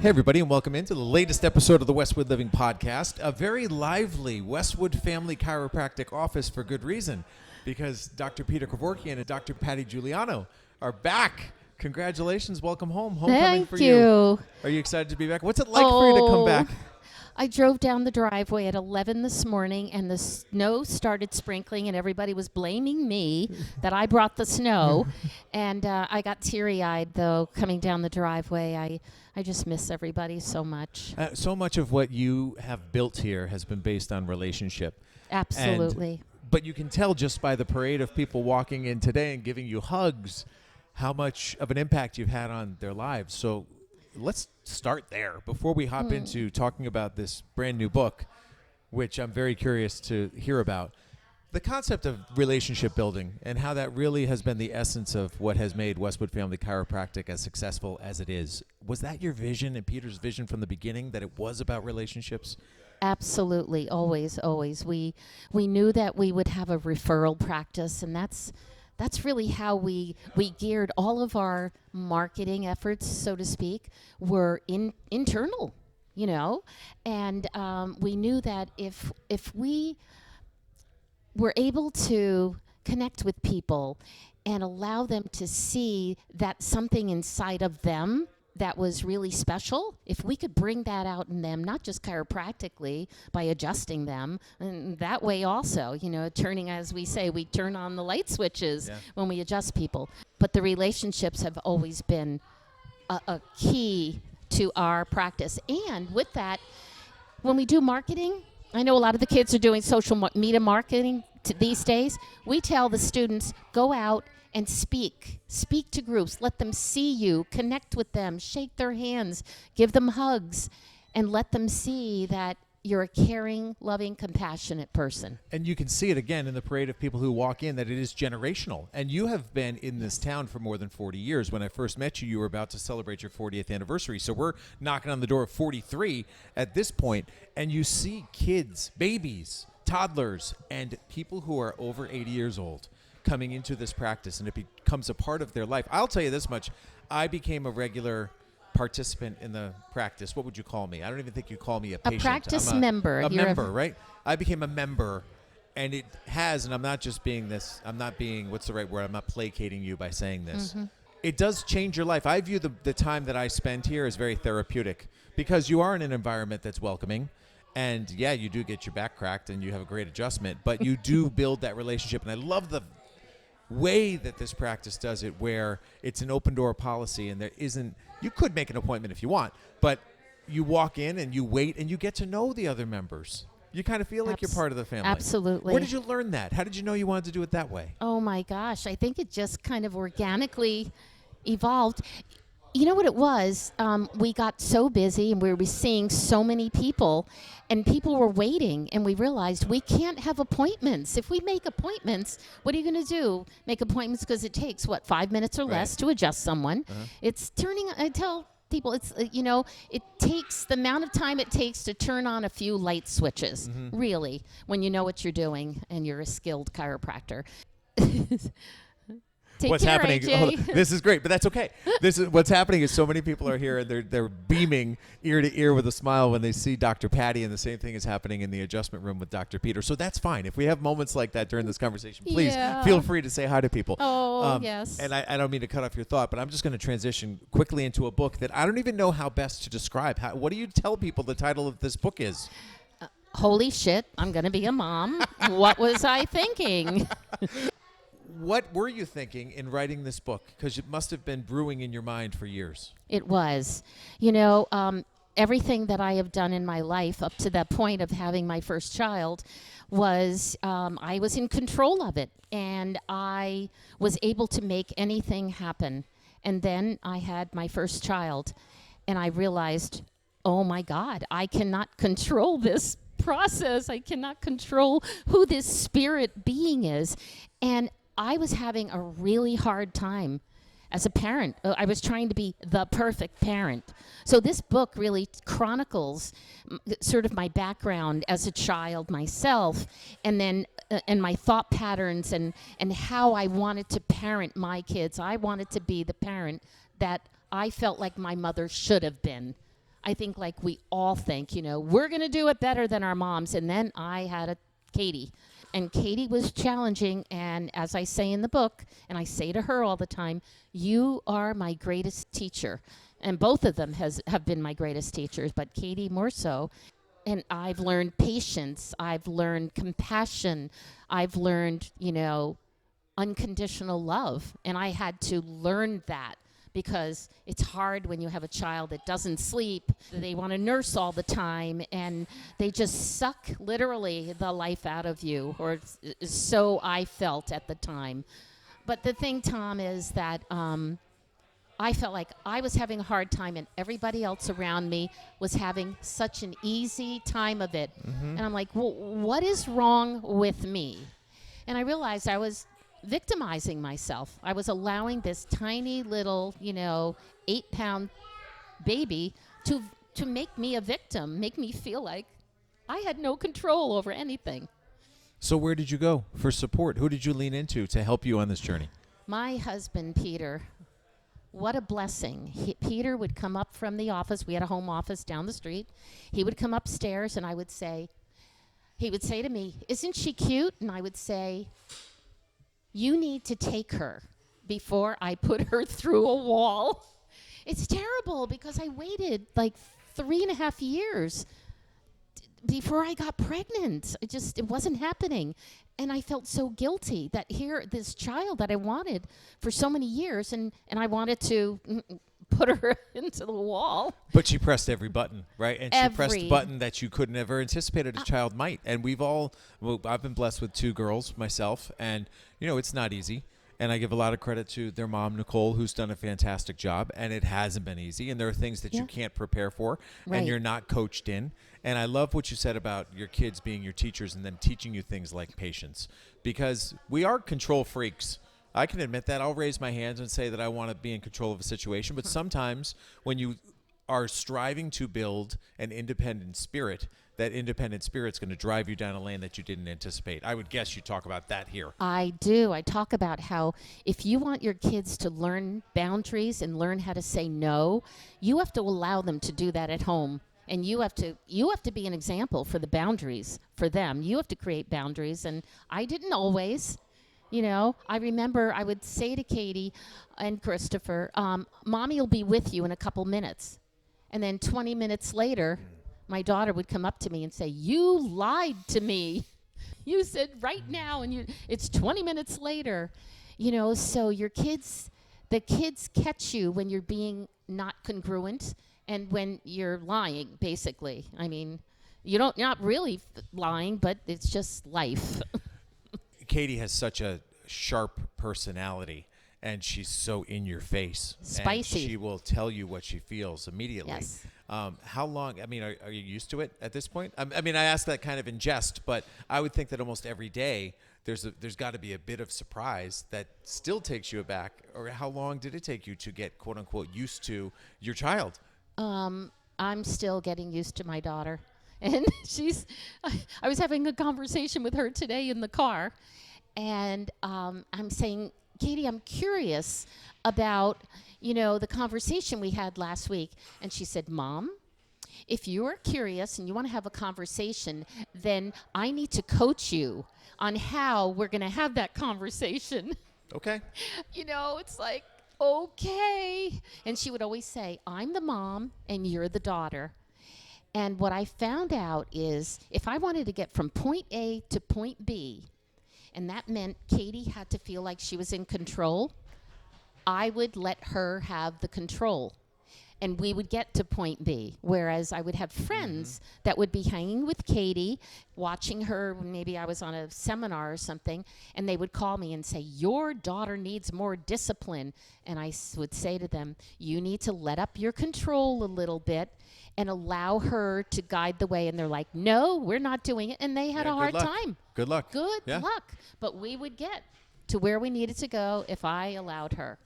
Hey, everybody, and welcome into the latest episode of the Westwood Living Podcast. A very lively Westwood Family Chiropractic office for good reason, because Dr. Peter Kevorkian and Dr. Patti Giuliano are back. Congratulations. Welcome home. Homecoming for you. Are you excited to be back? What's it like for you to come back? I drove down the driveway at 11 this morning, and the snow started sprinkling, and everybody was blaming me that I brought the snow. And I got teary-eyed, though, coming down the driveway. I just miss everybody so much. So much of what you have built here has been based on relationship. Absolutely. But you can tell just by the parade of people walking in today and giving you hugs how much of an impact you've had on their lives. So let's start there before we hop into talking about this brand new book, which I'm very curious to hear about. The concept of relationship building and how that really has been the essence of what has made Westwood Family Chiropractic as successful as it is. Was that your vision and Peter's vision from the beginning, that it was about relationships? Absolutely. Always, always. We knew that we would have a referral practice, and that's really how we geared all of our marketing efforts, so to speak, were internal, you know. And we knew that if we were able to connect with people and allow them to see that something inside of them that was really special, if we could bring that out in them, not just chiropractically by adjusting them, and that way also, you know, turning, as we say, we turn on the light switches when we adjust people. But the relationships have always been a key to our practice. And with that, when we do marketing, I know a lot of the kids are doing social media marketing these days. We tell the students, go out and speak to groups, let them see you, connect with them, shake their hands, give them hugs, and let them see that you're a caring, loving, compassionate person. And you can see it again in the parade of people who walk in, that it is generational. And you have been in this town for more than 40 years. When I first met you, you were about to celebrate your 40th anniversary. So we're knocking on the door of 43 at this point, and you see kids, babies, toddlers, and people who are over 80 years old coming into this practice, and it becomes a part of their life. I'll tell you this much. I became a regular participant in the practice. What would you call me? I don't even think you call me a patient. A practice member. A member, right? I became a member, and it has, and I'm not just being this, I'm not being, what's the right word? I'm not placating you by saying this. Mm-hmm. It does change your life. I view the time that I spend here as very therapeutic, because you are in an environment that's welcoming. And yeah, you do get your back cracked and you have a great adjustment, but you do build that relationship. And I love the way that this practice does it, where it's an open door policy, and there isn't, you could make an appointment if you want, but you walk in and you wait and you get to know the other members. You kind of feel like you're part of the family. Absolutely. Where did you learn that? How did you know you wanted to do it that way? Oh my gosh, I think it just kind of organically evolved. You know what it was? We got so busy and we were seeing so many people, and people were waiting, and we realized we can't have appointments. If we make appointments, what are you going to do? Make appointments, because it takes, 5 minutes or less to adjust someone. It's turning, I tell people, it's, it takes the amount of time it takes to turn on a few light switches, really, when you know what you're doing and you're a skilled chiropractor. What's happening? This is great, but that's okay. This is what's happening is so many people are here, and they're beaming ear to ear with a smile when they see Dr. Patti, and the same thing is happening in the adjustment room with Dr. Peter. So that's fine. If we have moments like that during this conversation, please feel free to say hi to people. Oh, yes. And I don't mean to cut off your thought, but I'm just going to transition quickly into a book that I don't even know how best to describe. What do you tell people the title of this book is? Holy shit, I'm going to be a mom. What was I thinking? What were you thinking in writing this book? Because it must have been brewing in your mind for years. It was. Everything that I have done in my life up to that point of having my first child was, I was in control of it, and I was able to make anything happen. And then I had my first child, and I realized, oh my God, I cannot control this process. I cannot control who this spirit being is. And I was having a really hard time as a parent. I was trying to be the perfect parent. So this book really chronicles sort of my background as a child myself, and then and my thought patterns and how I wanted to parent my kids. I wanted to be the parent that I felt like my mother should have been. I think like we all think, we're going to do it better than our moms. And then I had a Katie. And Katie was challenging. And as I say in the book, and I say to her all the time, you are my greatest teacher. And both of them have been my greatest teachers, but Katie more so. And I've learned patience. I've learned compassion. I've learned, unconditional love. And I had to learn that because it's hard when you have a child that doesn't sleep. They want to nurse all the time, and they just suck literally the life out of you, or so I felt at the time. But the thing, Tom, is that I felt like I was having a hard time and everybody else around me was having such an easy time of it. And I'm like, well, what is wrong with me? And I realized I was victimizing myself. I was allowing this tiny little, 8-pound baby to make me a victim, make me feel like I had no control over anything. So where did you go for support? Who did you lean into to help you on this journey? My husband, Peter. What a blessing. Peter would come up from the office. We had a home office down the street. He would come upstairs, and he would say to me, isn't she cute? And I would say, you need to take her before I put her through a wall. It's terrible because I waited like 3.5 years before I got pregnant. It wasn't happening. And I felt so guilty that this child that I wanted for so many years, and I wanted to put her into the wall. But she pressed every button, right? And she pressed a button that you couldn't ever anticipated a child might. And I've been blessed with 2 girls myself, and, it's not easy. And I give a lot of credit to their mom, Nicole, who's done a fantastic job. And it hasn't been easy. And there are things that you can't prepare for, and you're not coached in. And I love what you said about your kids being your teachers and then teaching you things like patience. Because we are control freaks. I can admit that. I'll raise my hands and say that I want to be in control of a situation. But sometimes when you are striving to build an independent spirit, that independent spirit's going to drive you down a lane that you didn't anticipate. I would guess you talk about that here. I do. I talk about how if you want your kids to learn boundaries and learn how to say no, you have to allow them to do that at home. And you have to be an example for the boundaries for them. You have to create boundaries. And I didn't always. I remember I would say to Katie and Christopher, Mommy will be with you in a couple minutes. And then 20 minutes later, my daughter would come up to me and say, you lied to me. You said right now, and it's 20 minutes later. So the kids catch you when you're being not congruent and when you're lying, basically. I mean, you're not really lying, but it's just life. Katie has such a sharp personality, and she's so in your face. Spicy. And she will tell you what she feels immediately. Yes. How long, are you used to it at this point? I ask that kind of in jest, but I would think that almost every day there's got to be a bit of surprise that still takes you aback. Or how long did it take you to get, quote unquote, used to your child? I'm still getting used to my daughter. And I was having a conversation with her today in the car, and I'm saying, Katie, I'm curious about, the conversation we had last week. And she said, Mom, if you're curious and you want to have a conversation, then I need to coach you on how we're going to have that conversation. Okay. It's like, okay. And she would always say, I'm the mom and you're the daughter. And what I found out is if I wanted to get from point A to point B, and that meant Katie had to feel like she was in control, I would let her have the control. And we would get to point B. Whereas I would have friends that would be hanging with Katie, watching her. Maybe I was on a seminar or something, and they would call me and say, your daughter needs more discipline. And I would say to them, you need to let up your control a little bit and allow her to guide the way. And they're like, no, we're not doing it. And they had a hard time. Good luck. Good luck. But we would get to where we needed to go if I allowed her.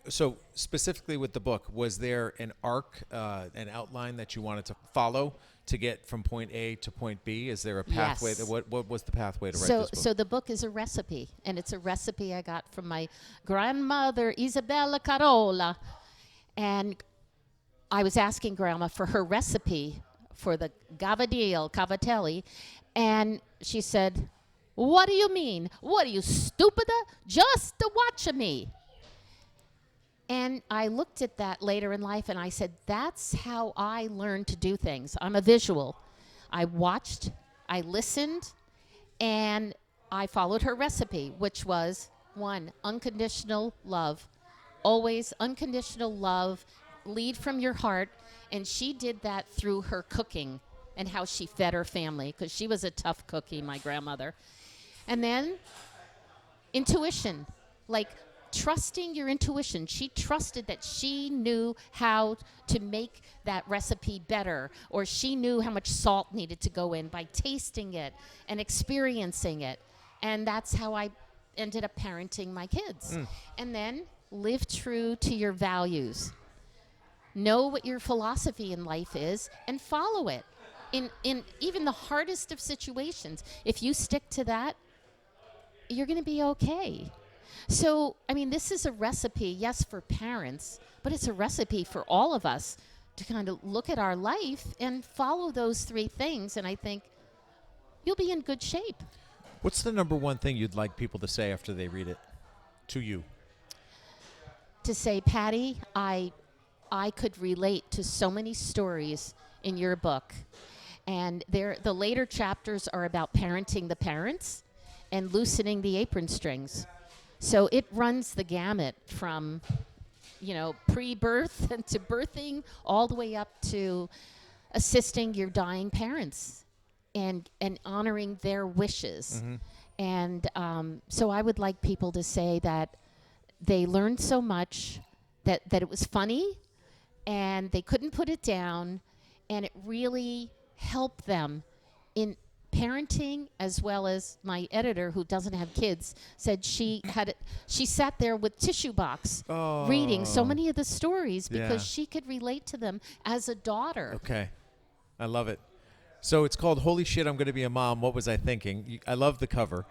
So specifically with the book, was there an arc, an outline that you wanted to follow to get from point A to point B? Is there a pathway? Yes. What was the pathway to write this book? So the book is a recipe, and it's a recipe I got from my grandmother, Isabella Carola. And I was asking Grandma for her recipe for the cavatelli, and she said, "What do you mean? What are you, stupider? Just to watch me." And I looked at that later in life and I said, that's how I learned to do things. I'm a visual. I watched, I listened, and I followed her recipe, which was one, unconditional love. Always unconditional love, lead from your heart. And she did that through her cooking and how she fed her family, because she was a tough cookie, my grandmother. And then intuition, like trusting your intuition. She trusted that she knew how to make that recipe better, or she knew how much salt needed to go in by tasting it and experiencing it. And that's how I ended up parenting my kids. And then live true to your values. Know what your philosophy in life is and follow it. In even the hardest of situations, if you stick to that, you're going to be okay. So, I mean, this is a recipe, yes, for parents, but it's a recipe for all of us to kind of look at our life and follow those three things, and I think you'll be in good shape. What's the number one thing you'd like people to say after they read it to you? To say, Patti, I could relate to so many stories in your book, and the later chapters are about parenting the parents and loosening the apron strings. So it runs the gamut from, pre-birth to birthing, all the way up to assisting your dying parents and honoring their wishes. Mm-hmm. And so I would like people to say that they learned so much, that it was funny, and they couldn't put it down, and it really helped them in parenting. As well as my editor, who doesn't have kids, said she sat there with tissue box reading so many of the stories because she could relate to them as a daughter. Okay. I love it. So it's called Holy Shit, I'm Going to Be a Mom. What Was I Thinking? I love the cover.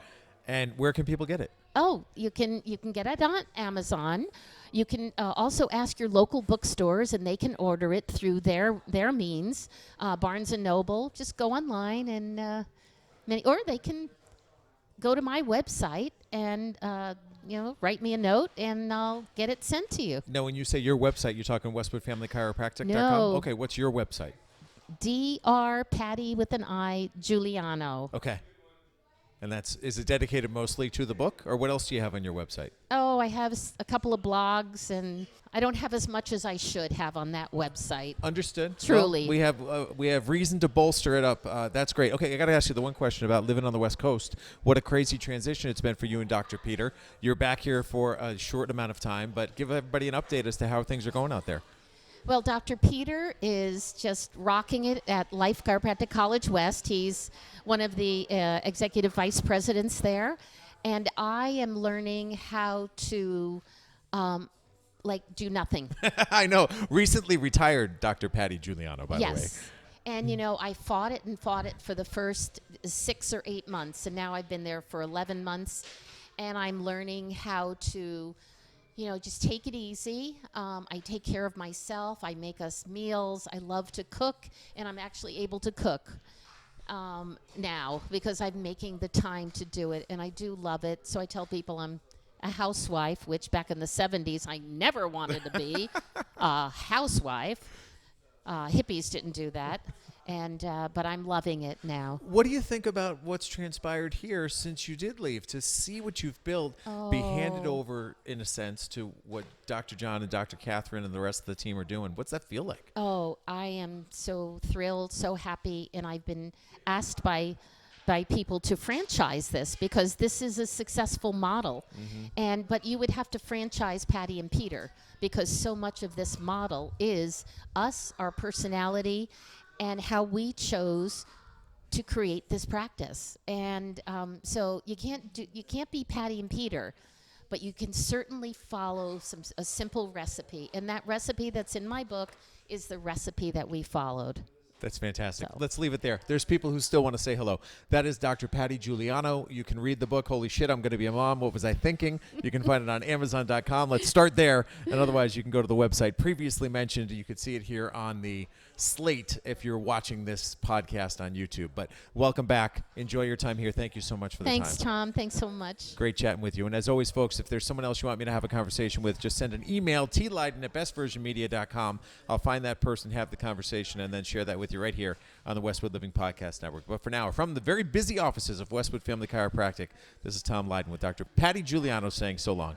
And where can people get it? Oh, you can get it on Amazon. You can also ask your local bookstores, and they can order it through their means. Barnes and Noble. Just go online, and or they can go to my website and write me a note, and I'll get it sent to you. Now, when you say your website, you're talking westwoodfamilychiropractic.com? No. Okay, what's your website? Dr. Patti with an I, Giuliano. Okay. And is it dedicated mostly to the book, or what else do you have on your website? Oh, I have a couple of blogs, and I don't have as much as I should have on that website. Understood. Truly. Well, we have reason to bolster it up. That's great. Okay, I got to ask you the one question about living on the West Coast. What a crazy transition it's been for you and Dr. Peter. You're back here for a short amount of time, but give everybody an update as to how things are going out there. Well, Dr. Peter is just rocking it at Life Chiropractic College West. He's one of the executive vice presidents there. And I am learning how to, do nothing. I know. Recently retired Dr. Patti Giuliano, by the way. Yes. And, I fought it for the first 6 or 8 months. And now I've been there for 11 months. And I'm learning how to just take it easy. I take care of myself. I make us meals. I love to cook, and I'm actually able to cook now because I'm making the time to do it, and I do love it. So I tell people I'm a housewife, which back in the 70s I never wanted to be a housewife. Hippies didn't do that. But I'm loving it now. What do you think about what's transpired here since you did leave, to see what you've built be handed over, in a sense, to what Dr. John and Dr. Catherine and the rest of the team are doing? What's that feel like? Oh, I am so thrilled, so happy, and I've been asked by people to franchise this because this is a successful model. Mm-hmm. But you would have to franchise Patti and Peter because so much of this model is us, our personality, and how we chose to create this practice. And so you can't be Patti and Peter, but you can certainly follow a simple recipe. And that recipe that's in my book is the recipe that we followed. That's fantastic. So. Let's leave it there. There's people who still want to say hello. That is Dr. Patti Giuliano. You can read the book, Holy Shit, I'm Going to Be a Mom. What Was I Thinking? You can find it on Amazon.com. Let's start there. And otherwise, you can go to the website previously mentioned. You can see it here on the slate if you're watching this podcast on YouTube. But welcome back. Enjoy your time here. Thank you so much for the time. Thanks, Tom. Thanks so much. Great chatting with you. And as always, folks, if there's someone else you want me to have a conversation with, just send an email, tleyden@bestversionmedia.com. I'll find that person, have the conversation, and then share that with you right here on the Westwood Living Podcast Network. But for now, from the very busy offices of Westwood Family Chiropractic, this is Tom Leyden with Dr. Patti Giuliano saying so long.